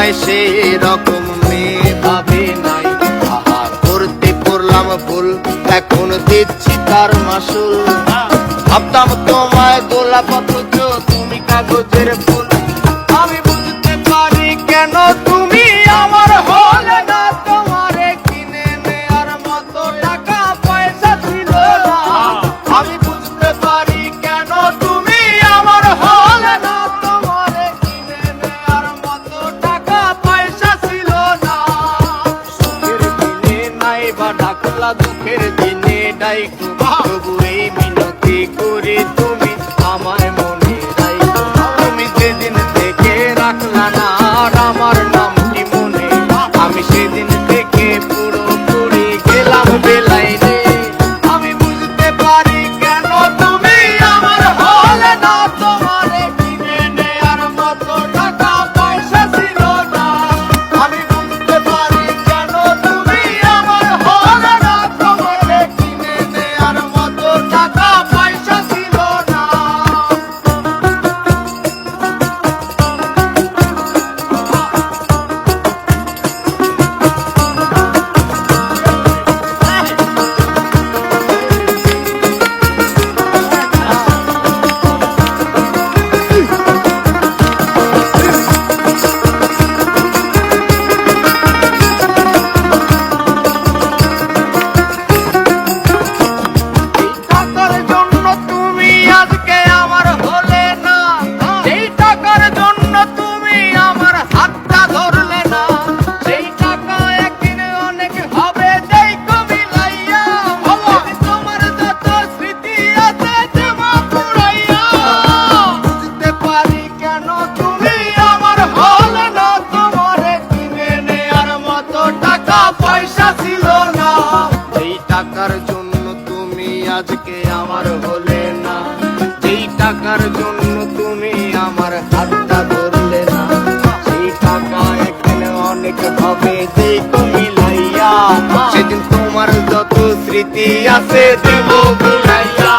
আমায় সেই রকম মেয়ে ভাবে নাই। আহা করতে পড়লাম ভুল, এখন দিচ্ছি তার মাসুল। ভাবতাম তোমায় গোলাপ অথচ তুমি কাগজের ফুল। আমি বুঝতে পারি কেন তুমি আমার হলে না, তোমারে কিনে নেয়ার মতো টাকা পয়সা ছিল না। আমি বুঝতে পারি কেন তুমি আমার হলে না, তোমারে কিনে নেয়ার মতো টাকা পয়সা ছিল না। সুখের দিনে নাই বা ডাকলা, দুঃখের দিনে ডাইকো, তবু এই মিনতি করে তুমি আমায় মনে রাখো। তুমি যেদিন থেকে রাখলা না আর আমার নামটি মনে, আমি সেদিন থেকে পুরোপুরি গেলাম বেলাইনে। আমি বুঝতে পারি কেন তুমি আমার হলে না, তোমারে কিনে নেয়ার মতো টাকা পয়সা ছিল না। আমি বুঝতে পারি কেন তুমি আমার হলে না, তোমারে কিনে নেয়ার মতো টাকা পয়সা ছিল না। টাকার জন্য তুমি আজকে আমার হলে না, সেই টাকার জন্য তুমি আমার হাতটা ধরলে না। সেই টাকা একদিন অনেক হবে দেখো মিলাইয়া, তোমার যত স্মৃতি আছে জমা পুরাইয়া। বুঝতে পারি কেন তুমি আমার হলে না, তোমারে কিনে নেয়ার মতো টাকা পয়সা ছিল না। এই টাকার জন্য তুমি আজকে আমার হলে না, যেই টাকার জন্য তুমি আমার হাতটা ধরলে না। সেই টাকা একদিন অনেক হবে দেখো মিলাইয়া, সেদিন তোমার যত স্মৃতি আছে দেব ভুলাইয়া।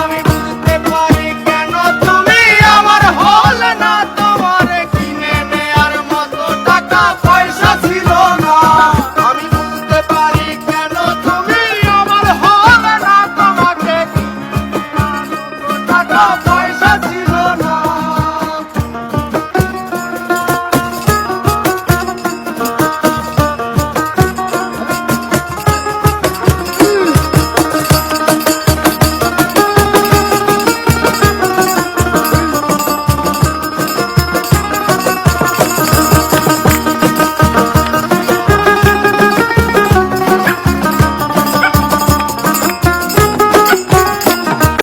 আমি বুঝতে পারি কেন তুমি আমার হলে না, তোমারে কিনে নেয়ার মতো টাকা পয়সা ছিল না। আমি বুঝতে পারি কেন তুমি আমার হলে না, তোমাকে কিনে নেয়ার মতো টাকা